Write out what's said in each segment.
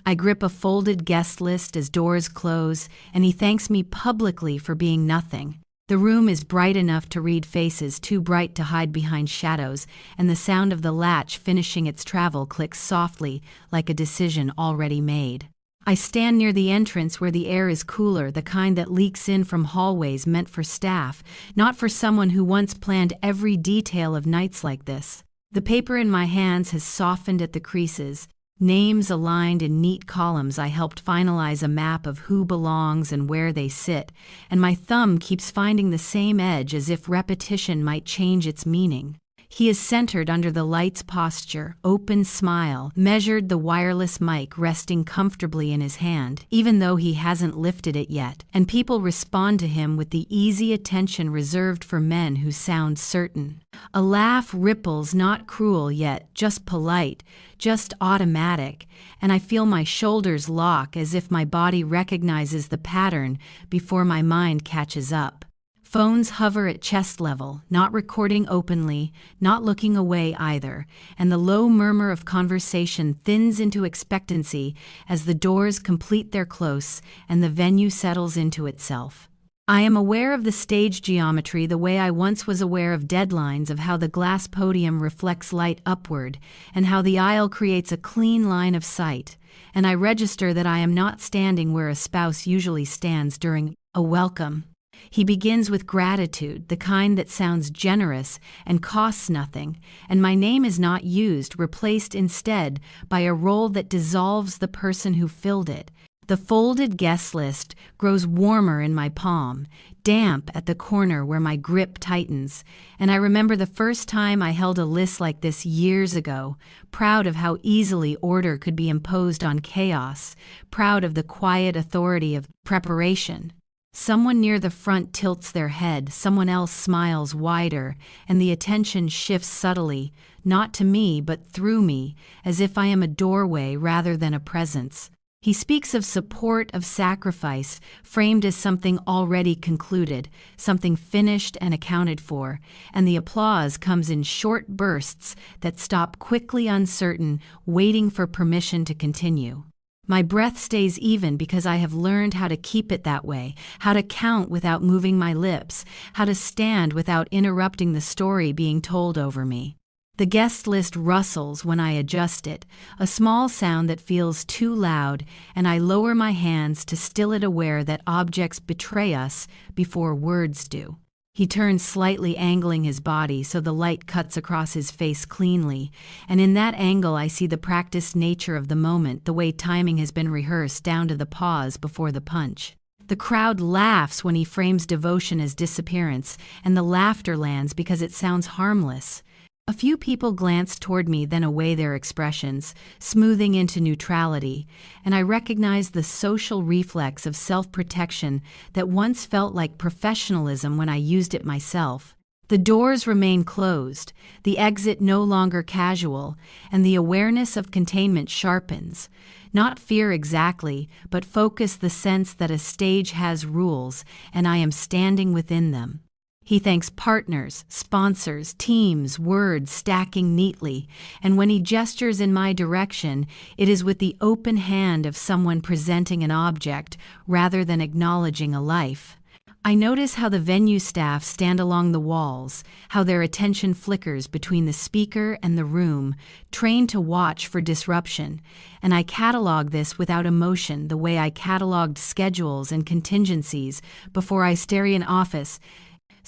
I grip a folded guest list as doors close, and he thanks me publicly for being nothing. The room is bright enough to read faces, too bright to hide behind shadows, and the sound of the latch finishing its travel clicks softly, like a decision already made. I stand near the entrance where the air is cooler, the kind that leaks in from hallways meant for staff, not for someone who once planned every detail of nights like this. The paper in my hands has softened at the creases, names aligned in neat columns. I helped finalize a map of who belongs and where they sit, and my thumb keeps finding the same edge as if repetition might change its meaning. He is centered under the light's posture, open smile, measured the wireless mic resting comfortably in his hand, even though he hasn't lifted it yet, and people respond to him with the easy attention reserved for men who sound certain. A laugh ripples, not cruel yet, just polite, just automatic, and I feel my shoulders lock as if my body recognizes the pattern before my mind catches up. Phones hover at chest level, not recording openly, not looking away either, and the low murmur of conversation thins into expectancy as the doors complete their close and the venue settles into itself. I am aware of the stage geometry the way I once was aware of deadlines, of how the glass podium reflects light upward and how the aisle creates a clean line of sight, and I register that I am not standing where a spouse usually stands during a welcome. He begins with gratitude, the kind that sounds generous and costs nothing, and my name is not used, replaced instead by a role that dissolves the person who filled it. The folded guest list grows warmer in my palm, damp at the corner where my grip tightens, and I remember the first time I held a list like this years ago, proud of how easily order could be imposed on chaos, proud of the quiet authority of preparation. Someone near the front tilts their head, someone else smiles wider, and the attention shifts subtly, not to me but through me, as if I am a doorway rather than a presence. He speaks of support, of sacrifice, framed as something already concluded, something finished and accounted for, and the applause comes in short bursts that stop quickly, uncertain, waiting for permission to continue. My breath stays even because I have learned how to keep it that way, how to count without moving my lips, how to stand without interrupting the story being told over me. The guest list rustles when I adjust it, a small sound that feels too loud, and I lower my hands to still it, aware that objects betray us before words do. He turns slightly, angling his body so the light cuts across his face cleanly, and in that angle I see the practiced nature of the moment, the way timing has been rehearsed down to the pause before the punch. The crowd laughs when he frames devotion as disappearance, and the laughter lands because it sounds harmless. A few people glance toward me, then away, their expressions smoothing into neutrality, and I recognize the social reflex of self-protection that once felt like professionalism when I used it myself. The doors remain closed, the exit no longer casual, and the awareness of containment sharpens. Not fear exactly, but focus, the sense that a stage has rules, and I am standing within them. He thanks partners, sponsors, teams, words stacking neatly, and when he gestures in my direction, it is with the open hand of someone presenting an object rather than acknowledging a life. I notice how the venue staff stand along the walls, how their attention flickers between the speaker and the room, trained to watch for disruption, and I catalog this without emotion, the way I cataloged schedules and contingencies before I stare in office.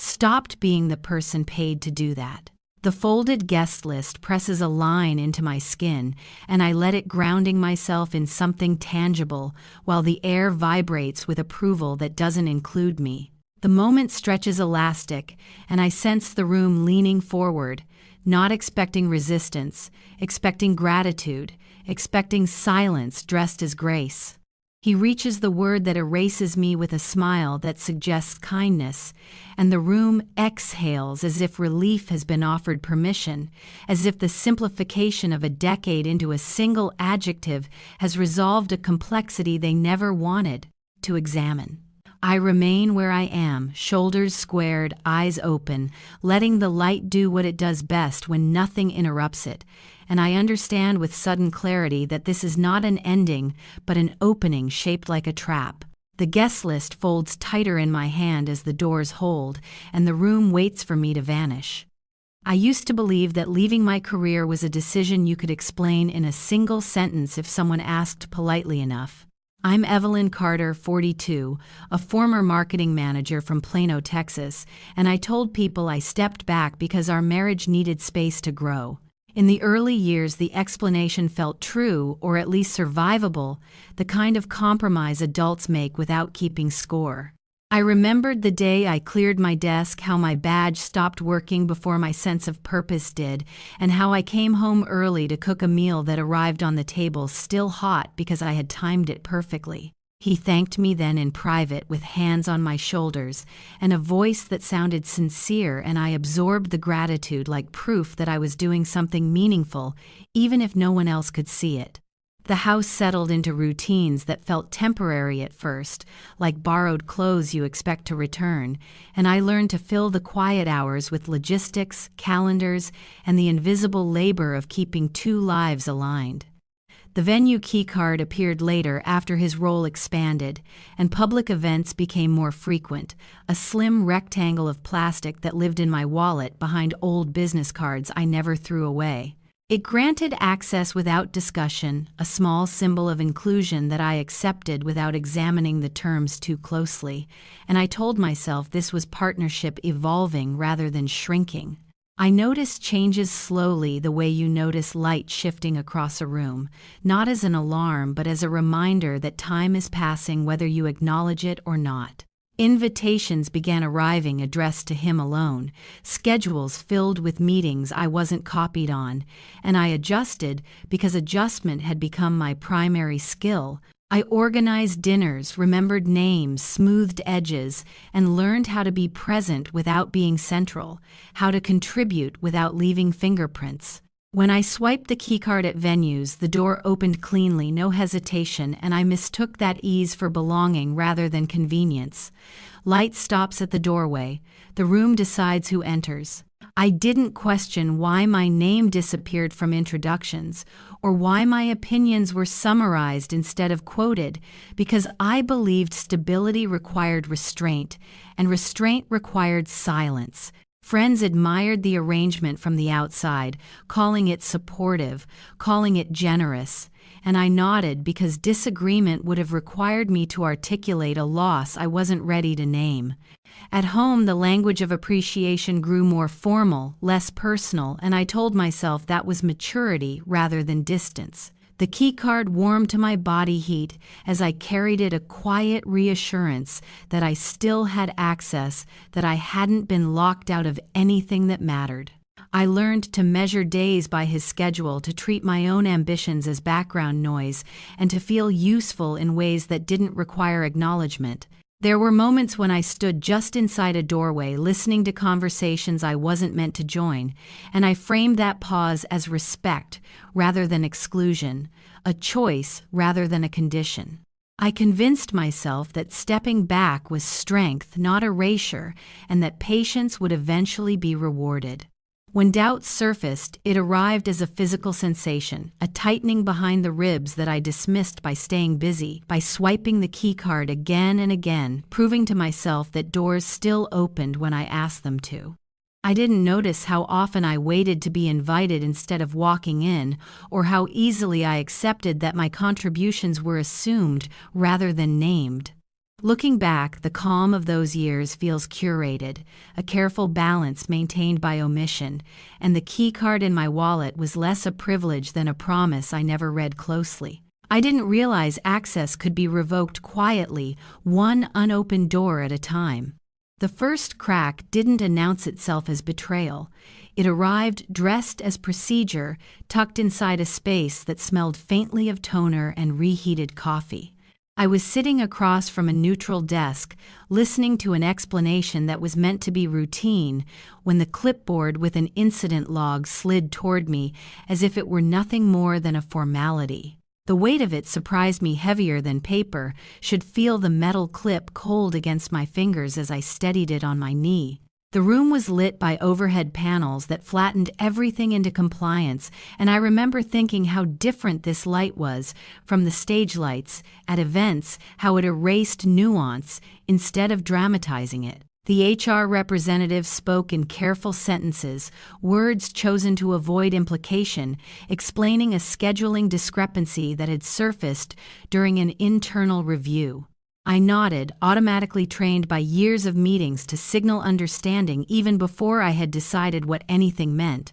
Stopped being the person paid to do that. The folded guest list presses a line into my skin, and I let it, grounding myself in something tangible, while the air vibrates with approval that doesn't include me. The moment stretches elastic, and I sense the room leaning forward, not expecting resistance, expecting gratitude, expecting silence dressed as grace. He reaches the word that erases me with a smile that suggests kindness, and the room exhales as if relief has been offered permission, as if the simplification of a decade into a single adjective has resolved a complexity they never wanted to examine. I remain where I am, shoulders squared, eyes open, letting the light do what it does best when nothing interrupts it, and I understand with sudden clarity that this is not an ending, but an opening shaped like a trap. The guest list folds tighter in my hand as the doors hold, and the room waits for me to vanish. I used to believe that leaving my career was a decision you could explain in a single sentence if someone asked politely enough. I'm Evelyn Carter, 42, a former marketing manager from Plano, Texas, and I told people I stepped back because our marriage needed space to grow. In the early years, the explanation felt true, or at least survivable, the kind of compromise adults make without keeping score. I remembered the day I cleared my desk, how my badge stopped working before my sense of purpose did, and how I came home early to cook a meal that arrived on the table still hot because I had timed it perfectly. He thanked me then in private with hands on my shoulders and a voice that sounded sincere, and I absorbed the gratitude like proof that I was doing something meaningful, even if no one else could see it. The house settled into routines that felt temporary at first, like borrowed clothes you expect to return, and I learned to fill the quiet hours with logistics, calendars, and the invisible labor of keeping two lives aligned. The venue keycard appeared later after his role expanded, and public events became more frequent, a slim rectangle of plastic that lived in my wallet behind old business cards I never threw away. It granted access without discussion, a small symbol of inclusion that I accepted without examining the terms too closely, and I told myself this was partnership evolving rather than shrinking. I noticed changes slowly, the way you notice light shifting across a room, not as an alarm but as a reminder that time is passing whether you acknowledge it or not. Invitations began arriving addressed to him alone, schedules filled with meetings I wasn't copied on, and I adjusted because adjustment had become my primary skill. I organized dinners, remembered names, smoothed edges, and learned how to be present without being central, how to contribute without leaving fingerprints. When I swiped the keycard at venues, the door opened cleanly, no hesitation, and I mistook that ease for belonging rather than convenience. Light stops at the doorway. The room decides who enters. I didn't question why my name disappeared from introductions, or why my opinions were summarized instead of quoted, because I believed stability required restraint, and restraint required silence. Friends admired the arrangement from the outside, calling it supportive, calling it generous, and I nodded because disagreement would have required me to articulate a loss I wasn't ready to name. At home, the language of appreciation grew more formal, less personal, and I told myself that was maturity rather than distance. The keycard warmed to my body heat as I carried it, a quiet reassurance that I still had access, that I hadn't been locked out of anything that mattered. I learned to measure days by his schedule, to treat my own ambitions as background noise, and to feel useful in ways that didn't require acknowledgement. There were moments when I stood just inside a doorway, listening to conversations I wasn't meant to join, and I framed that pause as respect rather than exclusion, a choice rather than a condition. I convinced myself that stepping back was strength, not erasure, and that patience would eventually be rewarded. When doubt surfaced, it arrived as a physical sensation, a tightening behind the ribs that I dismissed by staying busy, by swiping the keycard again and again, proving to myself that doors still opened when I asked them to. I didn't notice how often I waited to be invited instead of walking in, or how easily I accepted that my contributions were assumed rather than named. Looking back, the calm of those years feels curated, a careful balance maintained by omission, and the keycard in my wallet was less a privilege than a promise I never read closely. I didn't realize access could be revoked quietly, one unopened door at a time. The first crack didn't announce itself as betrayal. It arrived dressed as procedure, tucked inside a space that smelled faintly of toner and reheated coffee. I was sitting across from a neutral desk, listening to an explanation that was meant to be routine, when the clipboard with an incident log slid toward me as if it were nothing more than a formality. The weight of it surprised me heavier than paper, should feel the metal clip cold against my fingers as I steadied it on my knee. The room was lit by overhead panels that flattened everything into compliance, and I remember thinking how different this light was from the stage lights at events, how it erased nuance instead of dramatizing it. The HR representative spoke in careful sentences, words chosen to avoid implication, explaining a scheduling discrepancy that had surfaced during an internal review. I nodded, automatically trained by years of meetings to signal understanding even before I had decided what anything meant.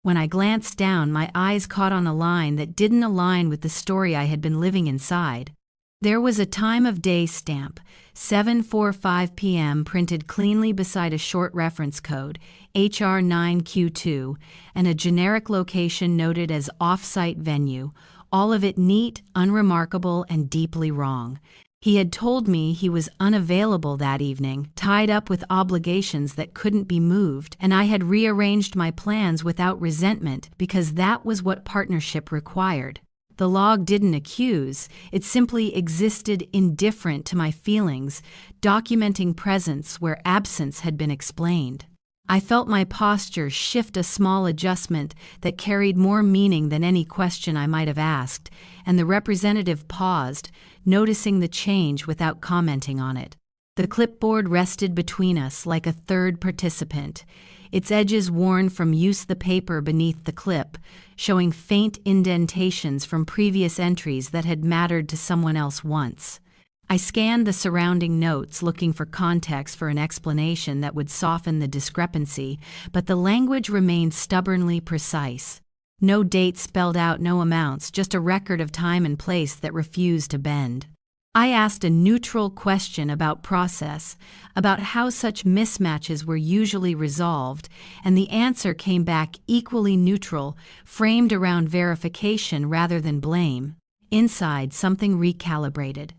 When I glanced down, my eyes caught on a line that didn't align with the story I had been living inside. There was a time of day stamp, 7:45 p.m. printed cleanly beside a short reference code, HR 9Q2, and a generic location noted as off-site venue, all of it neat, unremarkable, and deeply wrong. He had told me he was unavailable that evening, tied up with obligations that couldn't be moved, and I had rearranged my plans without resentment because that was what partnership required. The log didn't accuse, it simply existed indifferent to my feelings, documenting presence where absence had been explained. I felt my posture shift, a small adjustment that carried more meaning than any question I might have asked, and the representative paused, noticing the change without commenting on it. The clipboard rested between us like a third participant, its edges worn from use, the paper beneath the clip, showing faint indentations from previous entries that had mattered to someone else once. I scanned the surrounding notes, looking for context for an explanation that would soften the discrepancy, but the language remained stubbornly precise. No dates spelled out, no amounts, just a record of time and place that refused to bend. I asked a neutral question about process, about how such mismatches were usually resolved, and the answer came back equally neutral, framed around verification rather than blame. Inside, something recalibrated.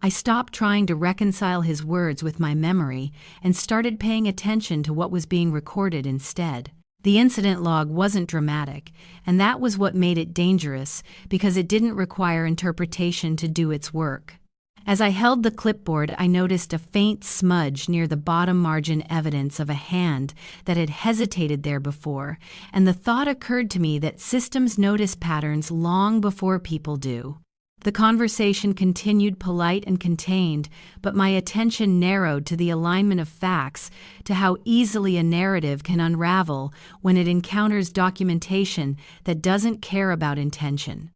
I stopped trying to reconcile his words with my memory and started paying attention to what was being recorded instead. The incident log wasn't dramatic, and that was what made it dangerous, because it didn't require interpretation to do its work. As I held the clipboard, I noticed a faint smudge near the bottom margin, evidence of a hand that had hesitated there before, and the thought occurred to me that systems notice patterns long before people do. The conversation continued, polite and contained, but my attention narrowed to the alignment of facts, to how easily a narrative can unravel when it encounters documentation that doesn't care about intention.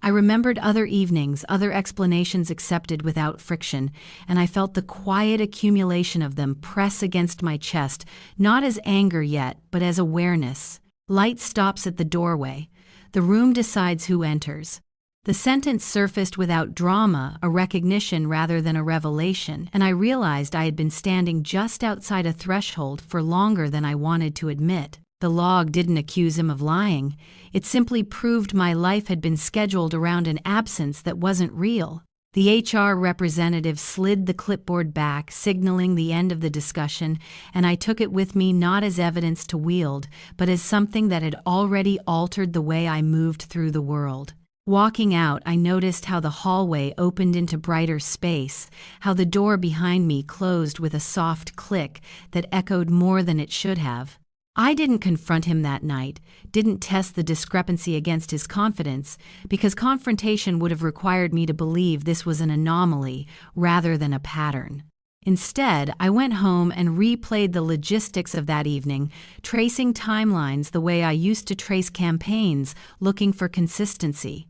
I remembered other evenings, other explanations accepted without friction, and I felt the quiet accumulation of them press against my chest, not as anger yet, but as awareness. Light stops at the doorway. The room decides who enters. The sentence surfaced without drama, a recognition rather than a revelation, and I realized I had been standing just outside a threshold for longer than I wanted to admit. The log didn't accuse him of lying. It simply proved my life had been scheduled around an absence that wasn't real. The HR representative slid the clipboard back, signaling the end of the discussion, and I took it with me not as evidence to wield, but as something that had already altered the way I moved through the world. Walking out, I noticed how the hallway opened into brighter space, how the door behind me closed with a soft click that echoed more than it should have. I didn't confront him that night, didn't test the discrepancy against his confidence, because confrontation would have required me to believe this was an anomaly rather than a pattern. Instead, I went home and replayed the logistics of that evening, tracing timelines the way I used to trace campaigns, looking for consistency.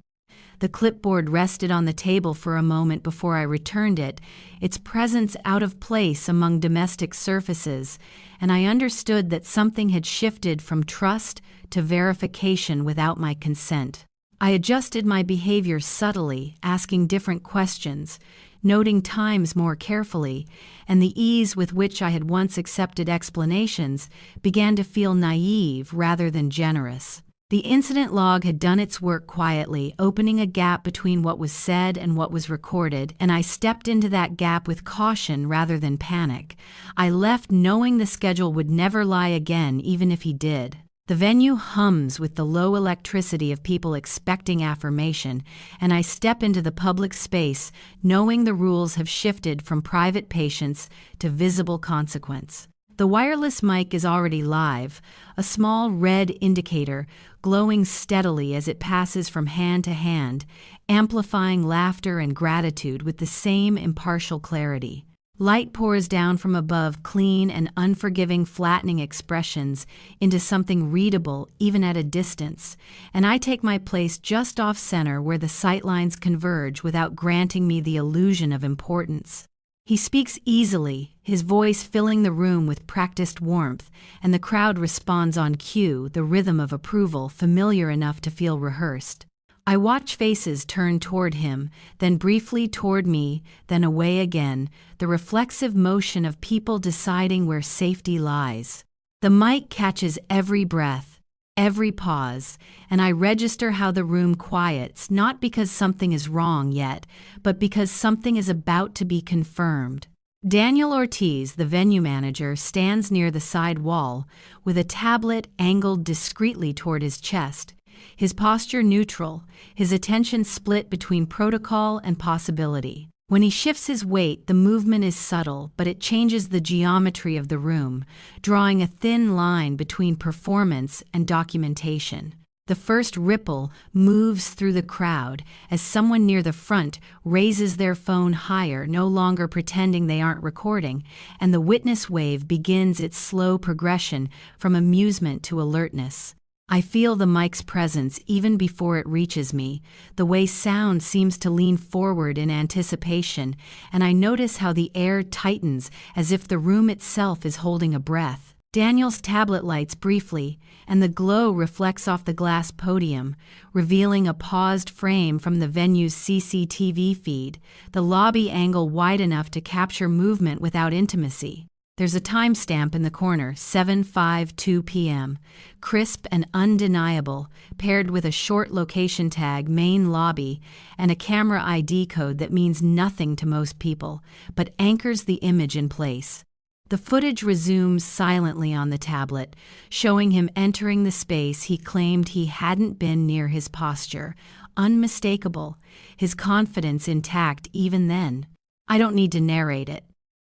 The clipboard rested on the table for a moment before I returned it, its presence out of place among domestic surfaces, and I understood that something had shifted from trust to verification without my consent. I adjusted my behavior subtly, asking different questions, noting times more carefully, and the ease with which I had once accepted explanations began to feel naive rather than generous. The incident log had done its work quietly, opening a gap between what was said and what was recorded, and I stepped into that gap with caution rather than panic. I left knowing the schedule would never lie again, even if he did. The venue hums with the low electricity of people expecting affirmation, and I step into the public space knowing the rules have shifted from private patience to visible consequence. The wireless mic is already live, a small red indicator glowing steadily as it passes from hand to hand, amplifying laughter and gratitude with the same impartial clarity. Light pours down from above, clean and unforgiving, flattening expressions into something readable even at a distance, and I take my place just off-center where the sightlines converge without granting me the illusion of importance. He speaks easily, his voice filling the room with practiced warmth, and the crowd responds on cue, the rhythm of approval familiar enough to feel rehearsed. I watch faces turn toward him, then briefly toward me, then away again, the reflexive motion of people deciding where safety lies. The mic catches every breath, every pause, and I register how the room quiets, not because something is wrong yet, but because something is about to be confirmed. Daniel Ortiz, the venue manager, stands near the side wall, with a tablet angled discreetly toward his chest. His posture neutral, his attention split between protocol and possibility. When he shifts his weight, the movement is subtle, but it changes the geometry of the room, drawing a thin line between performance and documentation. The first ripple moves through the crowd as someone near the front raises their phone higher, no longer pretending they aren't recording, and the witness wave begins its slow progression from amusement to alertness. I feel the mic's presence even before it reaches me, the way sound seems to lean forward in anticipation, and I notice how the air tightens as if the room itself is holding a breath. Daniel's tablet lights briefly, and the glow reflects off the glass podium, revealing a paused frame from the venue's CCTV feed, the lobby angle wide enough to capture movement without intimacy. There's a timestamp in the corner, 7:52 p.m., crisp and undeniable, paired with a short location tag, main lobby, and a camera ID code that means nothing to most people, but anchors the image in place. The footage resumes silently on the tablet, showing him entering the space he claimed he hadn't been near, his posture unmistakable, his confidence intact even then. I don't need to narrate it.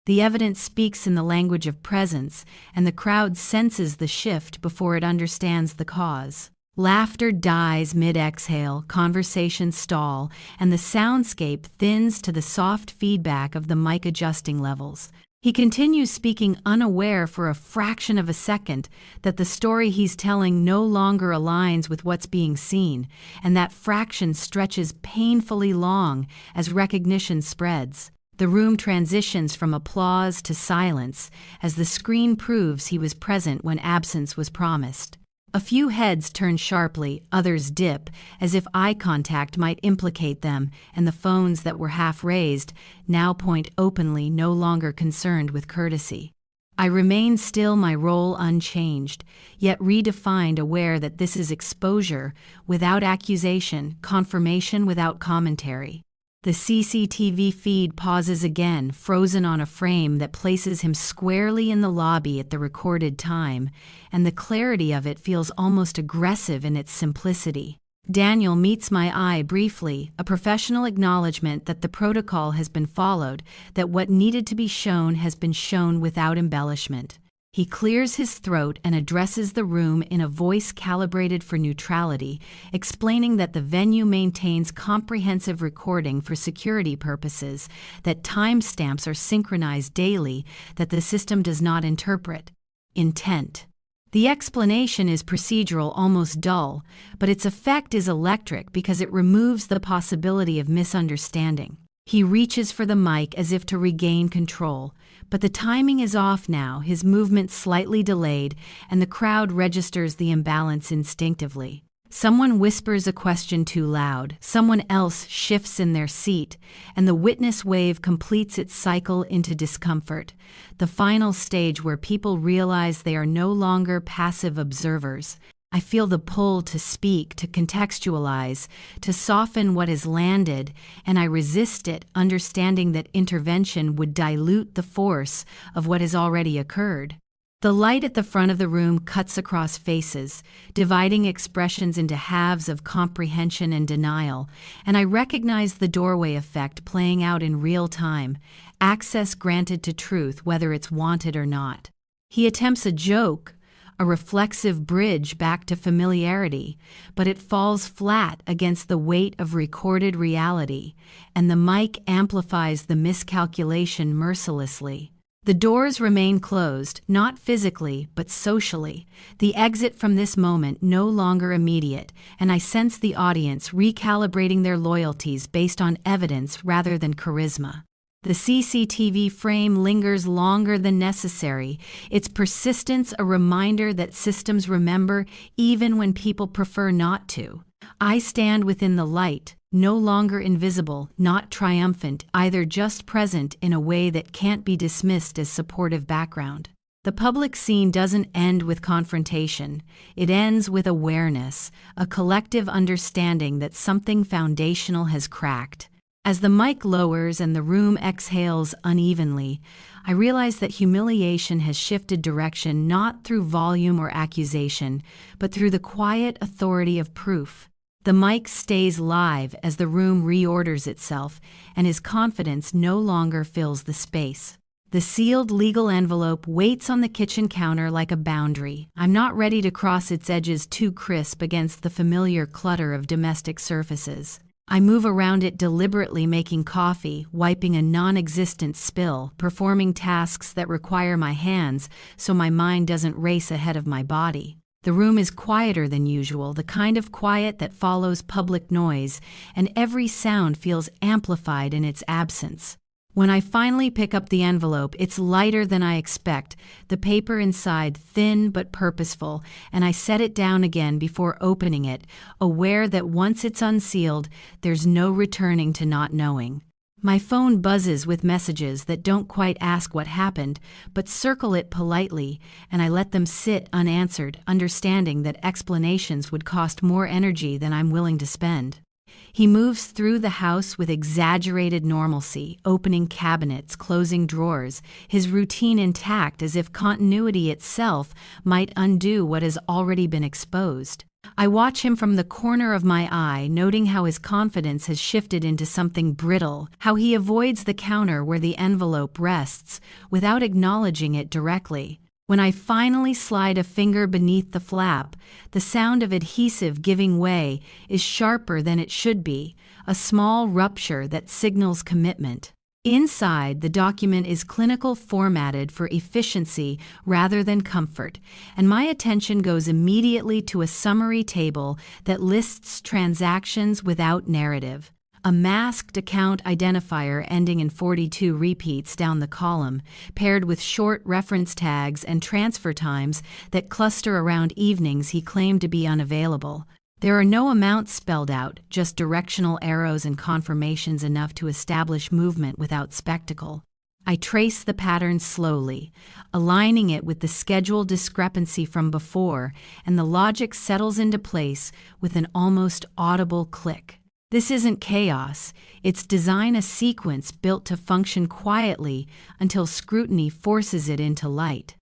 The evidence speaks in the language of presence, and the crowd senses the shift before it understands the cause. Laughter dies mid-exhale, conversations stall, and the soundscape thins to the soft feedback of the mic adjusting levels. He continues speaking, unaware for a fraction of a second that the story he's telling no longer aligns with what's being seen, and that fraction stretches painfully long as recognition spreads. The room transitions from applause to silence as the screen proves he was present when absence was promised. A few heads turn sharply, others dip, as if eye contact might implicate them, and the phones that were half raised now point openly, no longer concerned with courtesy. I remain still, my role unchanged, yet redefined, aware that this is exposure without accusation, confirmation without commentary. The CCTV feed pauses again, frozen on a frame that places him squarely in the lobby at the recorded time, and the clarity of it feels almost aggressive in its simplicity. Daniel meets my eye briefly, a professional acknowledgement that the protocol has been followed, that what needed to be shown has been shown without embellishment. He clears his throat and addresses the room in a voice calibrated for neutrality, explaining that the venue maintains comprehensive recording for security purposes, that timestamps are synchronized daily, that the system does not interpret intent. The explanation is procedural, almost dull, but its effect is electric because it removes the possibility of misunderstanding. He reaches for the mic as if to regain control, but the timing is off now, his movement slightly delayed, and the crowd registers the imbalance instinctively. Someone whispers a question too loud, someone else shifts in their seat, and the witness wave completes its cycle into discomfort, the final stage where people realize they are no longer passive observers. I feel the pull to speak, to contextualize, to soften what has landed, and I resist it, understanding that intervention would dilute the force of what has already occurred. The light at the front of the room cuts across faces, dividing expressions into halves of comprehension and denial, and I recognize the doorway effect playing out in real time, access granted to truth whether it's wanted or not. He attempts a joke, a reflexive bridge back to familiarity, but it falls flat against the weight of recorded reality, and the mic amplifies the miscalculation mercilessly. The doors remain closed, not physically, but socially. The exit from this moment no longer immediate, and I sense the audience recalibrating their loyalties based on evidence rather than charisma. The CCTV frame lingers longer than necessary, its persistence a reminder that systems remember even when people prefer not to. I stand within the light, no longer invisible, not triumphant, either just present in a way that can't be dismissed as supportive background. The public scene doesn't end with confrontation. It ends with awareness, a collective understanding that something foundational has cracked. As the mic lowers and the room exhales unevenly, I realize that humiliation has shifted direction not through volume or accusation, but through the quiet authority of proof. The mic stays live as the room reorders itself, and his confidence no longer fills the space. The sealed legal envelope waits on the kitchen counter like a boundary. I'm not ready to cross its edges too crisp against the familiar clutter of domestic surfaces. I move around it deliberately, making coffee, wiping a non-existent spill, performing tasks that require my hands so my mind doesn't race ahead of my body. The room is quieter than usual, the kind of quiet that follows public noise, and every sound feels amplified in its absence. When I finally pick up the envelope, it's lighter than I expect, the paper inside thin but purposeful, and I set it down again before opening it, aware that once it's unsealed, there's no returning to not knowing. My phone buzzes with messages that don't quite ask what happened, but circle it politely, and I let them sit unanswered, understanding that explanations would cost more energy than I'm willing to spend. He moves through the house with exaggerated normalcy, opening cabinets, closing drawers, his routine intact as if continuity itself might undo what has already been exposed. I watch him from the corner of my eye, noting how his confidence has shifted into something brittle, how he avoids the counter where the envelope rests, without acknowledging it directly. When I finally slide a finger beneath the flap, the sound of adhesive giving way is sharper than it should be, a small rupture that signals commitment. Inside, the document is clinical formatted for efficiency rather than comfort, and my attention goes immediately to a summary table that lists transactions without narrative. A masked account identifier ending in 42 repeats down the column, paired with short reference tags and transfer times that cluster around evenings he claimed to be unavailable. There are no amounts spelled out, just directional arrows and confirmations enough to establish movement without spectacle. I trace the pattern slowly, aligning it with the schedule discrepancy from before, and the logic settles into place with an almost audible click. This isn't chaos, it's design a sequence built to function quietly until scrutiny forces it into light.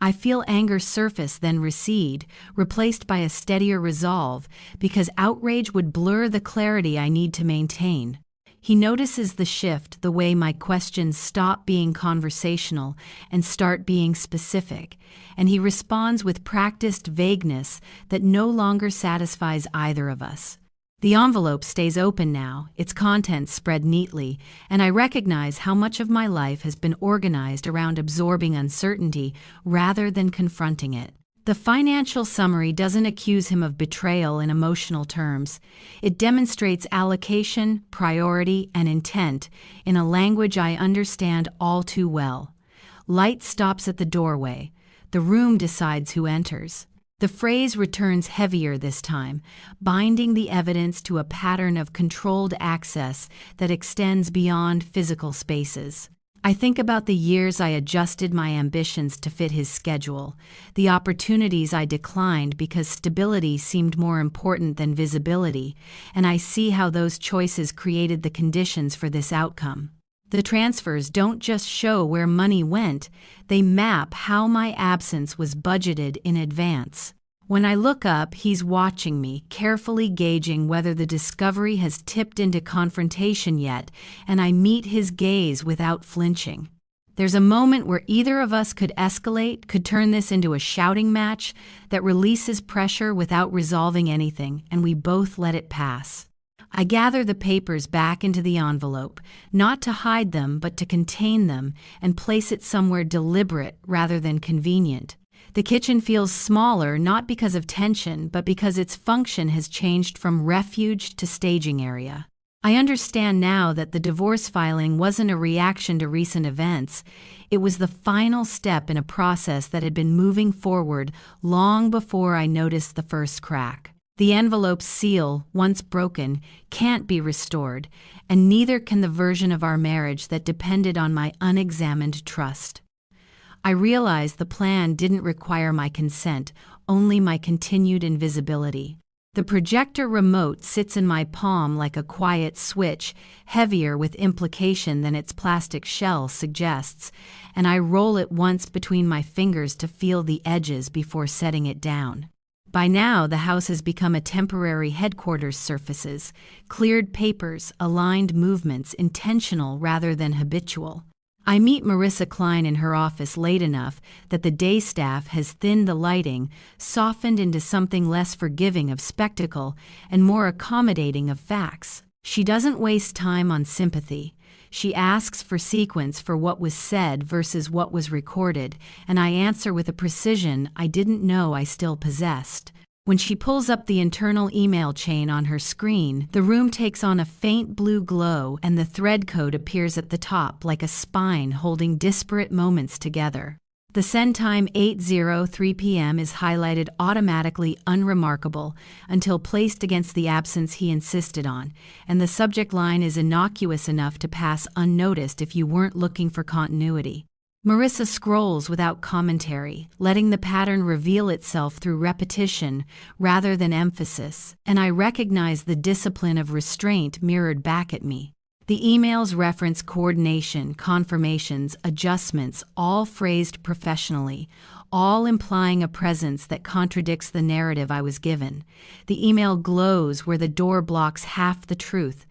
I feel anger surface then recede, replaced by a steadier resolve, because outrage would blur the clarity I need to maintain. He notices the shift, the way my questions stop being conversational and start being specific, and he responds with practiced vagueness that no longer satisfies either of us. The envelope stays open now, its contents spread neatly, and I recognize how much of my life has been organized around absorbing uncertainty rather than confronting it. The financial summary doesn't accuse him of betrayal in emotional terms. It demonstrates allocation, priority, and intent in a language I understand all too well. Light stops at the doorway. The room decides who enters. The phrase returns heavier this time, binding the evidence to a pattern of controlled access that extends beyond physical spaces. I think about the years I adjusted my ambitions to fit his schedule, the opportunities I declined because stability seemed more important than visibility, and I see how those choices created the conditions for this outcome. The transfers don't just show where money went, they map how my absence was budgeted in advance. When I look up, he's watching me, carefully gauging whether the discovery has tipped into confrontation yet, and I meet his gaze without flinching. There's a moment where either of us could escalate, could turn this into a shouting match that releases pressure without resolving anything, and we both let it pass. I gather the papers back into the envelope, not to hide them but to contain them, and place it somewhere deliberate rather than convenient. The kitchen feels smaller not because of tension, but because its function has changed from refuge to staging area. I understand now that the divorce filing wasn't a reaction to recent events. It was the final step in a process that had been moving forward long before I noticed the first crack. The envelope's seal, once broken, can't be restored, and neither can the version of our marriage that depended on my unexamined trust. I realized the plan didn't require my consent, only my continued invisibility. The projector remote sits in my palm like a quiet switch, heavier with implication than its plastic shell suggests, and I roll it once between my fingers to feel the edges before setting it down. By now, the house has become a temporary headquarters surfaces, cleared papers, aligned movements, intentional rather than habitual. I meet Marissa Klein in her office late enough that the day staff has thinned the lighting, softened into something less forgiving of spectacle and more accommodating of facts. She doesn't waste time on sympathy. She asks for sequence for what was said versus what was recorded, and I answer with a precision I didn't know I still possessed. When she pulls up the internal email chain on her screen, the room takes on a faint blue glow and the thread code appears at the top like a spine holding disparate moments together. The send time 8:03 p.m. is highlighted automatically unremarkable until placed against the absence he insisted on, and the subject line is innocuous enough to pass unnoticed if you weren't looking for continuity. Marissa scrolls without commentary, letting the pattern reveal itself through repetition rather than emphasis, and I recognize the discipline of restraint mirrored back at me. The emails reference coordination, confirmations, adjustments, all phrased professionally, all implying a presence that contradicts the narrative I was given. The email glows where the door blocks half the truth.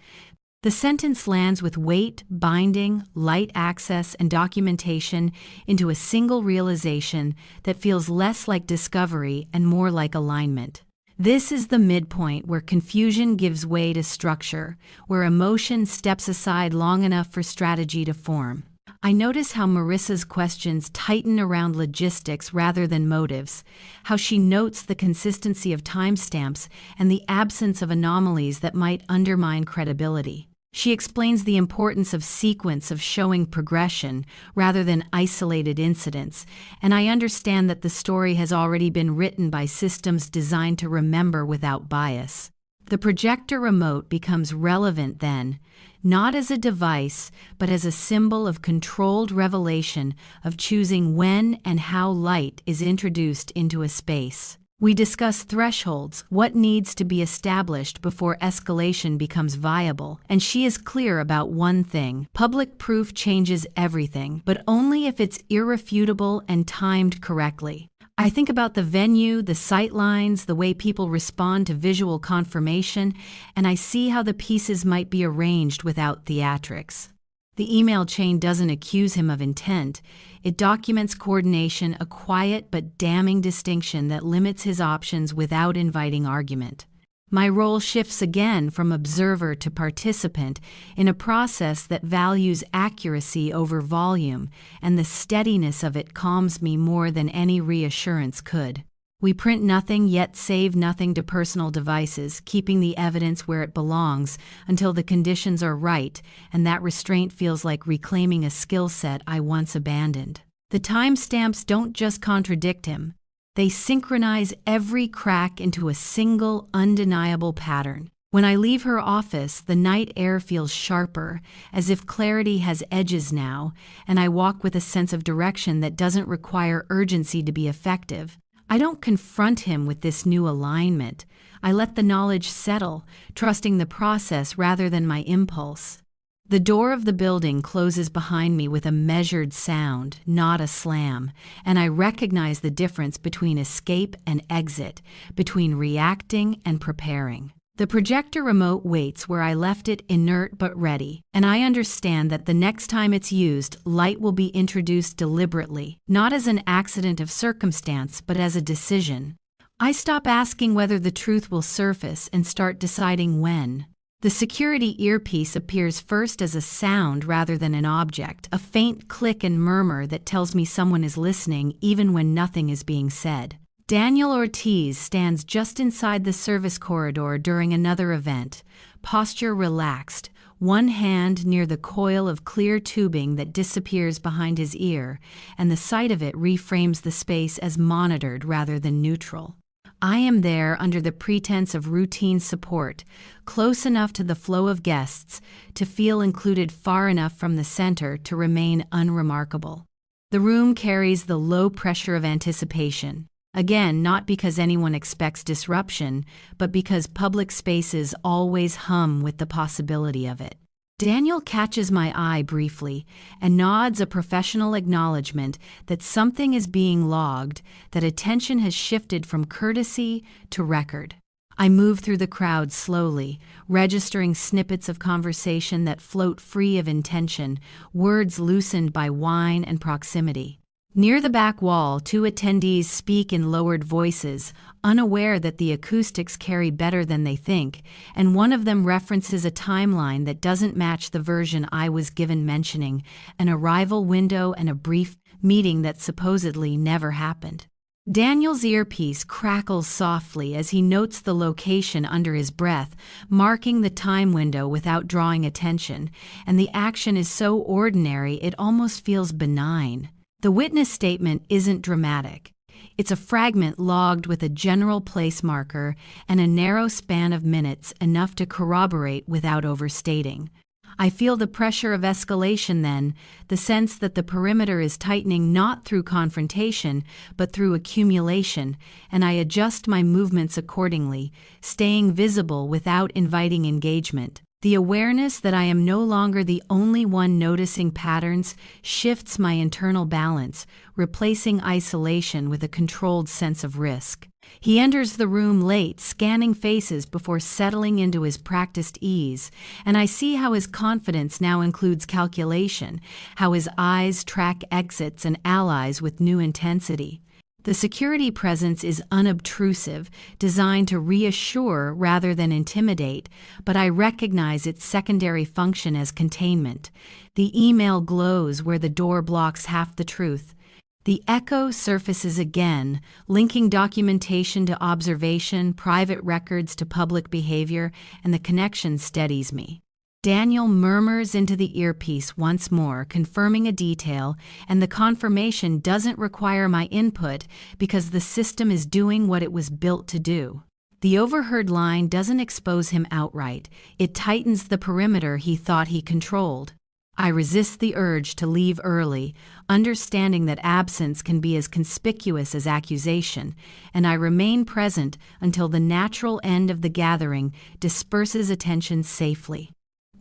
The sentence lands with weight, binding, light access, and documentation into a single realization that feels less like discovery and more like alignment. This is the midpoint where confusion gives way to structure, where emotion steps aside long enough for strategy to form. I notice how Marissa's questions tighten around logistics rather than motives, how she notes the consistency of timestamps and the absence of anomalies that might undermine credibility. She explains the importance of sequence of showing progression rather than isolated incidents, and I understand that the story has already been written by systems designed to remember without bias. The projector remote becomes relevant then, not as a device, but as a symbol of controlled revelation of choosing when and how light is introduced into a space. We discuss thresholds, what needs to be established before escalation becomes viable, and she is clear about one thing: public proof changes everything, but only if it's irrefutable and timed correctly. I think about the venue, the sightlines, the way people respond to visual confirmation, and I see how the pieces might be arranged without theatrics. The email chain doesn't accuse him of intent. It documents coordination, a quiet but damning distinction that limits his options without inviting argument. My role shifts again from observer to participant in a process that values accuracy over volume, and the steadiness of it calms me more than any reassurance could. We print nothing yet save nothing to personal devices, keeping the evidence where it belongs until the conditions are right, and that restraint feels like reclaiming a skill set I once abandoned. The timestamps don't just contradict him. They synchronize every crack into a single, undeniable pattern. When I leave her office, the night air feels sharper, as if clarity has edges now, and I walk with a sense of direction that doesn't require urgency to be effective. I don't confront him with this new alignment. I let the knowledge settle, trusting the process rather than my impulse. The door of the building closes behind me with a measured sound, not a slam, and I recognize the difference between escape and exit, between reacting and preparing. The projector remote waits where I left it, inert but ready, and I understand that the next time it's used, light will be introduced deliberately, not as an accident of circumstance, but as a decision. I stop asking whether the truth will surface and start deciding when. The security earpiece appears first as a sound rather than an object, a faint click and murmur that tells me someone is listening even when nothing is being said. Daniel Ortiz stands just inside the service corridor during another event, posture relaxed, one hand near the coil of clear tubing that disappears behind his ear, and the sight of it reframes the space as monitored rather than neutral. I am there under the pretense of routine support, close enough to the flow of guests to feel included, far enough from the center to remain unremarkable. The room carries the low pressure of anticipation. Again, not because anyone expects disruption, but because public spaces always hum with the possibility of it. Daniel catches my eye briefly and nods a professional acknowledgement that something is being logged, that attention has shifted from courtesy to record. I move through the crowd slowly, registering snippets of conversation that float free of intention, words loosened by wine and proximity. Near the back wall, two attendees speak in lowered voices, unaware that the acoustics carry better than they think, and one of them references a timeline that doesn't match the version I was given, mentioning an arrival window and a brief meeting that supposedly never happened. Daniel's earpiece crackles softly as he notes the location under his breath, marking the time window without drawing attention, and the action is so ordinary it almost feels benign. The witness statement isn't dramatic. It's a fragment logged with a general place marker and a narrow span of minutes, enough to corroborate without overstating. I feel the pressure of escalation then, the sense that the perimeter is tightening not through confrontation, but through accumulation, and I adjust my movements accordingly, staying visible without inviting engagement. The awareness that I am no longer the only one noticing patterns shifts my internal balance, replacing isolation with a controlled sense of risk. He enters the room late, scanning faces before settling into his practiced ease, and I see how his confidence now includes calculation, how his eyes track exits and allies with new intensity. The security presence is unobtrusive, designed to reassure rather than intimidate, but I recognize its secondary function as containment. The email glows where the door blocks half the truth. The echo surfaces again, linking documentation to observation, private records to public behavior, and the connection steadies me. Daniel murmurs into the earpiece once more, confirming a detail, and the confirmation doesn't require my input because the system is doing what it was built to do. The overheard line doesn't expose him outright, it tightens the perimeter he thought he controlled. I resist the urge to leave early, understanding that absence can be as conspicuous as accusation, and I remain present until the natural end of the gathering disperses attention safely.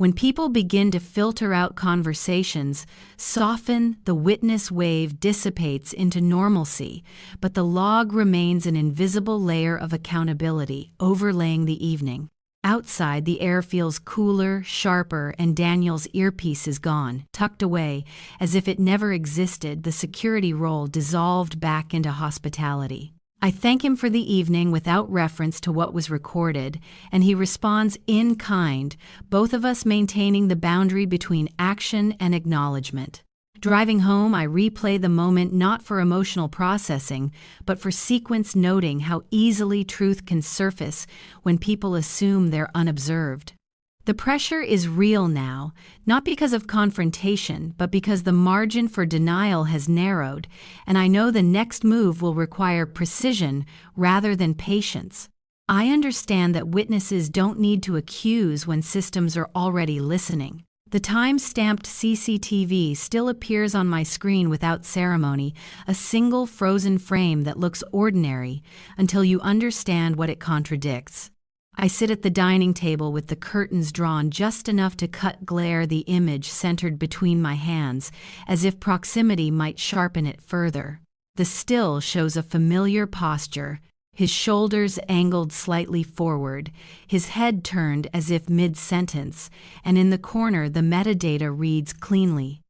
When people begin to filter out conversations, soften, the witness wave dissipates into normalcy, but the log remains an invisible layer of accountability overlaying the evening. Outside, the air feels cooler, sharper, and Daniel's earpiece is gone, tucked away, as if it never existed. The security role dissolved back into hospitality. I thank him for the evening without reference to what was recorded, and he responds in kind, both of us maintaining the boundary between action and acknowledgement. Driving home, I replay the moment not for emotional processing, but for sequence noting how easily truth can surface when people assume they're unobserved. The pressure is real now, not because of confrontation, but because the margin for denial has narrowed, and I know the next move will require precision rather than patience. I understand that witnesses don't need to accuse when systems are already listening. The time-stamped CCTV still appears on my screen without ceremony, a single frozen frame that looks ordinary until you understand what it contradicts. I sit at the dining table with the curtains drawn just enough to cut glare the image centered between my hands, as if proximity might sharpen it further. The still shows a familiar posture, his shoulders angled slightly forward, his head turned as if mid-sentence, and in the corner the metadata reads cleanly.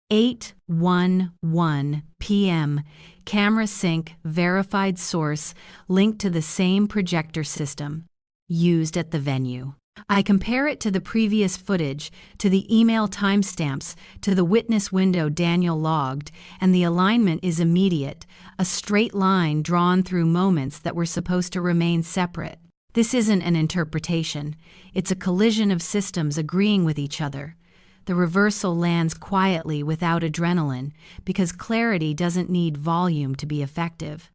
8:11 p.m. Camera sync, verified source, linked to the same projector system used at the venue. I compare it to the previous footage, to the email timestamps, to the witness window Daniel logged, and the alignment is immediate, a straight line drawn through moments that were supposed to remain separate. This isn't an interpretation. It's a collision of systems agreeing with each other. The reversal lands quietly without adrenaline, because clarity doesn't need volume to be effective.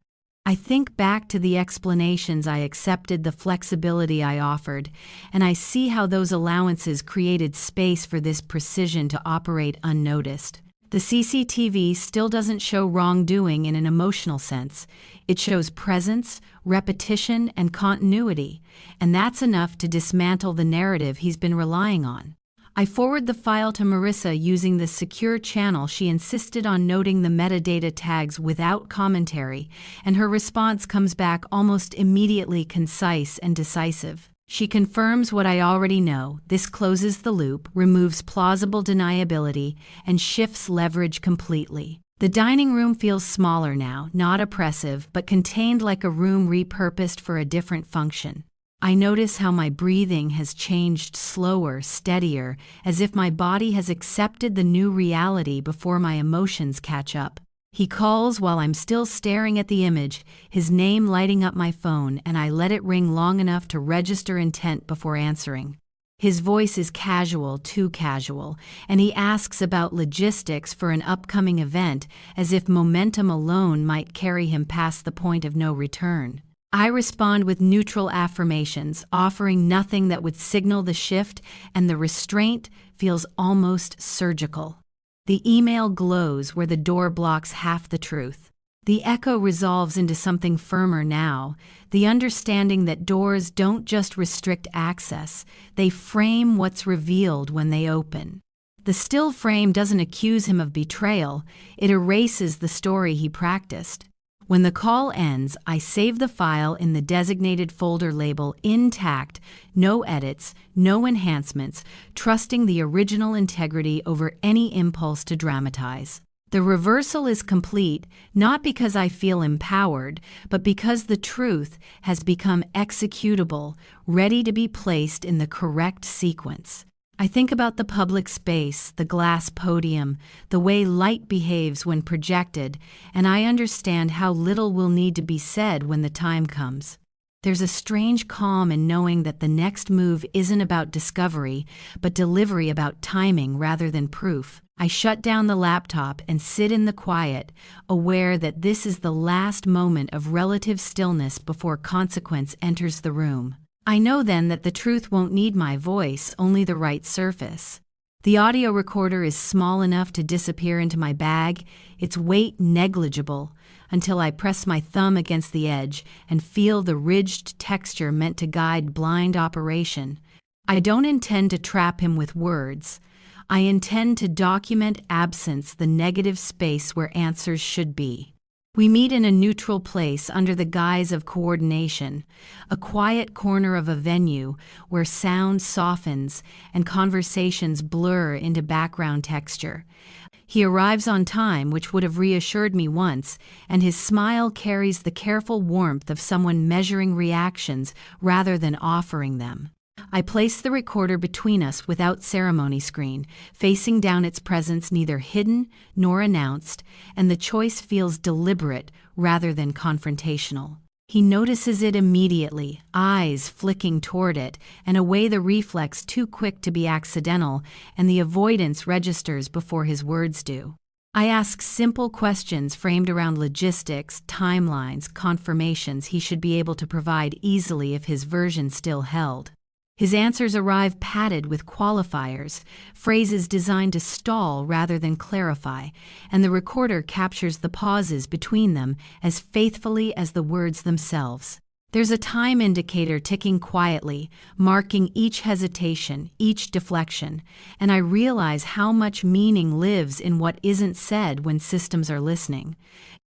I think back to the explanations I accepted, the flexibility I offered, and I see how those allowances created space for this precision to operate unnoticed. The CCTV still doesn't show wrongdoing in an emotional sense. It shows presence, repetition, and continuity, and that's enough to dismantle the narrative he's been relying on. I forward the file to Marissa using the secure channel she insisted on, noting the metadata tags without commentary, and her response comes back almost immediately, concise and decisive. She confirms what I already know. This closes the loop, removes plausible deniability, and shifts leverage completely. The dining room feels smaller now, not oppressive, but contained, like a room repurposed for a different function. I notice how my breathing has changed, slower, steadier, as if my body has accepted the new reality before my emotions catch up. He calls while I'm still staring at the image, his name lighting up my phone, and I let it ring long enough to register intent before answering. His voice is casual, too casual, and he asks about logistics for an upcoming event, as if momentum alone might carry him past the point of no return. I respond with neutral affirmations, offering nothing that would signal the shift, and the restraint feels almost surgical. The email glows where the door blocks half the truth. The echo resolves into something firmer now, the understanding that doors don't just restrict access, they frame what's revealed when they open. The still frame doesn't accuse him of betrayal, it erases the story he practiced. When the call ends, I save the file in the designated folder label intact, no edits, no enhancements, trusting the original integrity over any impulse to dramatize. The reversal is complete, not because I feel empowered, but because the truth has become executable, ready to be placed in the correct sequence. I think about the public space, the glass podium, the way light behaves when projected, and I understand how little will need to be said when the time comes. There's a strange calm in knowing that the next move isn't about discovery, but delivery, about timing rather than proof. I shut down the laptop and sit in the quiet, aware that this is the last moment of relative stillness before consequence enters the room. I know then that the truth won't need my voice, only the right surface. The audio recorder is small enough to disappear into my bag, its weight negligible, until I press my thumb against the edge and feel the ridged texture meant to guide blind operation. I don't intend to trap him with words. I intend to document absence, the negative space where answers should be. We meet in a neutral place under the guise of coordination, a quiet corner of a venue where sound softens and conversations blur into background texture. He arrives on time, which would have reassured me once, and his smile carries the careful warmth of someone measuring reactions rather than offering them. I place the recorder between us without ceremony screen, facing down, its presence neither hidden nor announced, and the choice feels deliberate rather than confrontational. He notices it immediately, eyes flicking toward it, and away, the reflex too quick to be accidental, and the avoidance registers before his words do. I ask simple questions framed around logistics, timelines, confirmations he should be able to provide easily if his version still held. His answers arrive padded with qualifiers, phrases designed to stall rather than clarify, and the recorder captures the pauses between them as faithfully as the words themselves. There's a time indicator ticking quietly, marking each hesitation, each deflection, and I realize how much meaning lives in what isn't said when systems are listening.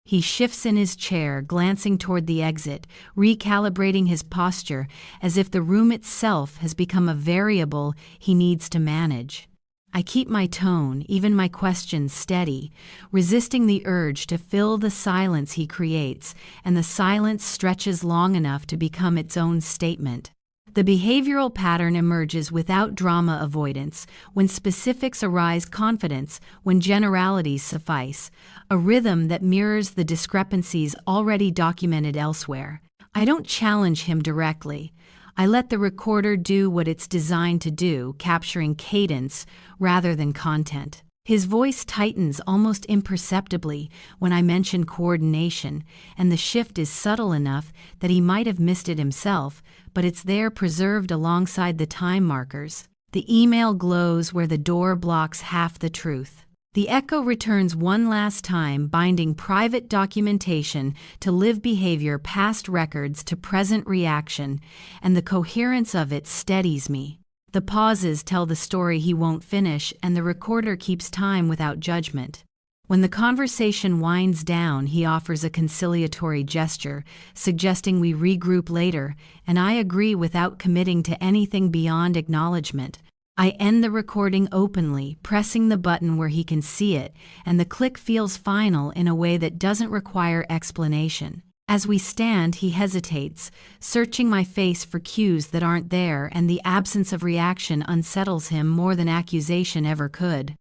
He shifts in his chair, glancing toward the exit, recalibrating his posture as if the room itself has become a variable he needs to manage. I keep my tone, even my questions, steady, resisting the urge to fill the silence he creates, and the silence stretches long enough to become its own statement. The behavioral pattern emerges without drama avoidance, when specifics arise confidence, when generalities suffice, a rhythm that mirrors the discrepancies already documented elsewhere. I don't challenge him directly. I let the recorder do what it's designed to do, capturing cadence rather than content. His voice tightens almost imperceptibly when I mention coordination, and the shift is subtle enough that he might have missed it himself, but it's there preserved alongside the time markers. The email glows where the door blocks half the truth. The echo returns one last time, binding private documentation to live behavior past records to present reaction, and the coherence of it steadies me. The pauses tell the story he won't finish, and the recorder keeps time without judgment. When the conversation winds down, he offers a conciliatory gesture, suggesting we regroup later, and I agree without committing to anything beyond acknowledgement. I end the recording openly, pressing the button where he can see it, and the click feels final in a way that doesn't require explanation. As we stand, he hesitates, searching my face for cues that aren't there, and the absence of reaction unsettles him more than accusation ever could.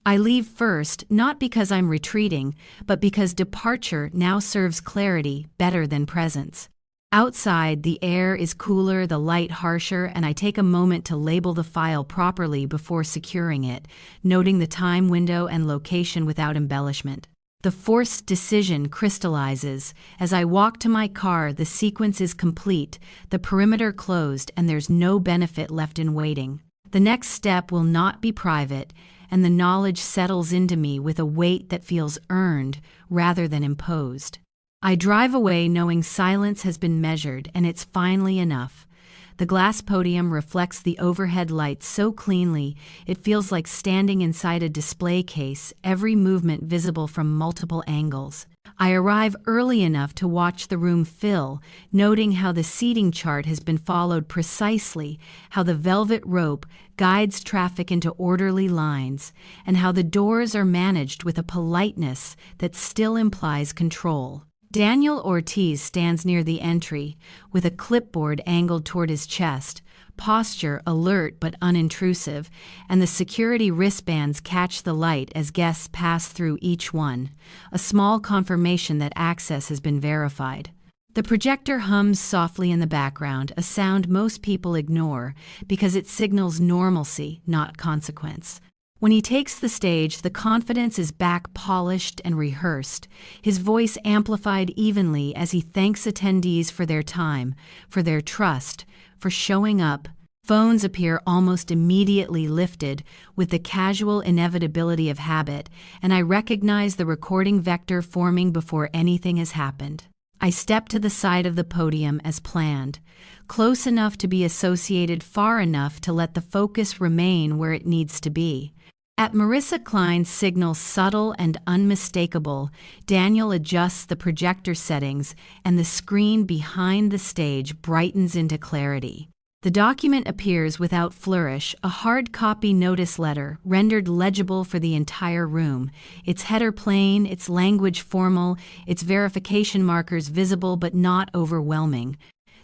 I leave first, not because I'm retreating, but because departure now serves clarity better than presence. Outside, the air is cooler, the light harsher, and I take a moment to label the file properly before securing it, noting the time window and location without embellishment. The forced decision crystallizes. As I walk to my car, the sequence is complete, the perimeter closed, and there's no benefit left in waiting. The next step will not be private, and the knowledge settles into me with a weight that feels earned rather than imposed. I drive away knowing silence has been measured, and it's finally enough. The glass podium reflects the overhead lights so cleanly it feels like standing inside a display case, every movement visible from multiple angles. I arrive early enough to watch the room fill, noting how the seating chart has been followed precisely, how the velvet rope guides traffic into orderly lines, and how the doors are managed with a politeness that still implies control. Daniel Ortiz stands near the entry, with a clipboard angled toward his chest, posture alert but unintrusive, and the security wristbands catch the light as guests pass through each one, a small confirmation that access has been verified. The projector hums softly in the background, a sound most people ignore because it signals normalcy, not consequence. When he takes the stage, the confidence is back, polished and rehearsed, his voice amplified evenly as he thanks attendees for their time, for their trust, for showing up. Phones appear almost immediately lifted with the casual inevitability of habit, and I recognize the recording vector forming before anything has happened. I step to the side of the podium as planned, close enough to be associated, far enough to let the focus remain where it needs to be. At Marissa Klein's signal subtle and unmistakable, Daniel adjusts the projector settings and the screen behind the stage brightens into clarity. The document appears without flourish, a hard copy notice letter rendered legible for the entire room, its header plain, its language formal, its verification markers visible but not overwhelming.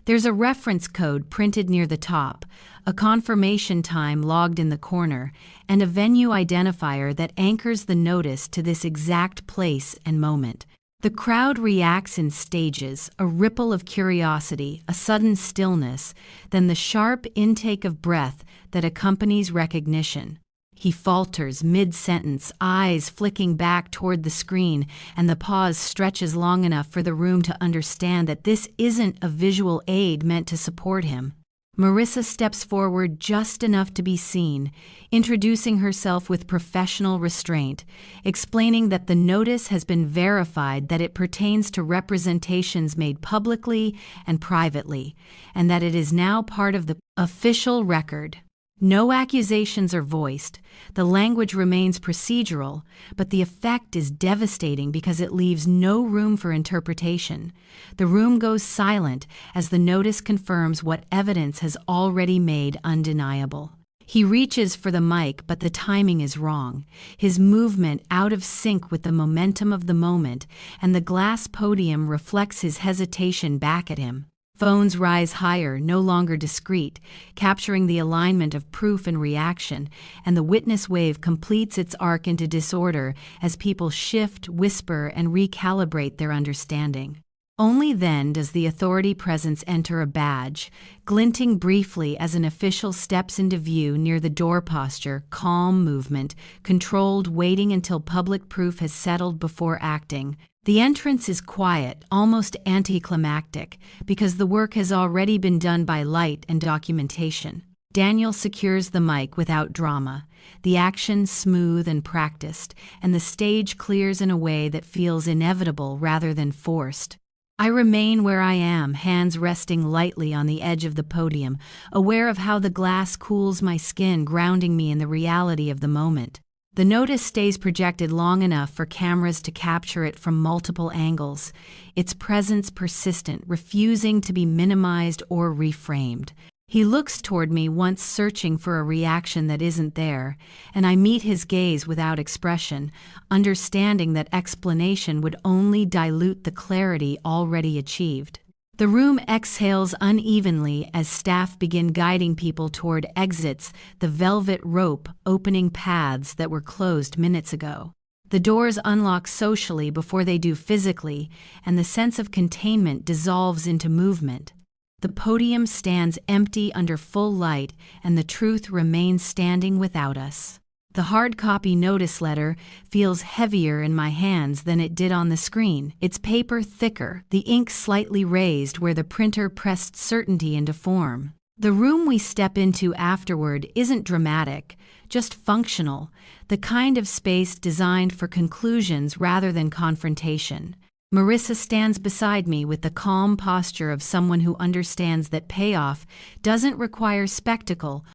There's a reference code printed near the top, a confirmation time logged in the corner, and a venue identifier that anchors the notice to this exact place and moment. The crowd reacts in stages, a ripple of curiosity, a sudden stillness, then the sharp intake of breath that accompanies recognition. He falters mid-sentence, eyes flicking back toward the screen, and the pause stretches long enough for the room to understand that this isn't a visual aid meant to support him. Marissa steps forward just enough to be seen, introducing herself with professional restraint, explaining that the notice has been verified, that it pertains to representations made publicly and privately, and that it is now part of the official record. No accusations are voiced, the language remains procedural, but the effect is devastating because it leaves no room for interpretation. The room goes silent as the notice confirms what evidence has already made undeniable. He reaches for the mic, but the timing is wrong, his movement out of sync with the momentum of the moment, and the glass podium reflects his hesitation back at him. Phones rise higher, no longer discreet, capturing the alignment of proof and reaction, and the witness wave completes its arc into disorder as people shift, whisper, and recalibrate their understanding. Only then does the authority presence enter a badge, glinting briefly as an official steps into view near the door. Posture, calm movement, controlled waiting until public proof has settled before acting. The entrance is quiet, almost anticlimactic, because the work has already been done by light and documentation. Daniel secures the mic without drama, the action smooth and practiced, and the stage clears in a way that feels inevitable rather than forced. I remain where I am, hands resting lightly on the edge of the podium, aware of how the glass cools my skin, grounding me in the reality of the moment. The notice stays projected long enough for cameras to capture it from multiple angles, its presence persistent, refusing to be minimized or reframed. He looks toward me, once searching for a reaction that isn't there, and I meet his gaze without expression, understanding that explanation would only dilute the clarity already achieved. The room exhales unevenly as staff begin guiding people toward exits, the velvet rope opening paths that were closed minutes ago. The doors unlock socially before they do physically, and the sense of containment dissolves into movement. The podium stands empty under full light, and the truth remains standing without us. The hard copy notice letter feels heavier in my hands than it did on the screen, its paper thicker, the ink slightly raised where the printer pressed certainty into form. The room we step into afterward isn't dramatic, just functional, the kind of space designed for conclusions rather than confrontation. Marissa stands beside me with the calm posture of someone who understands that payoff doesn't require spectacle,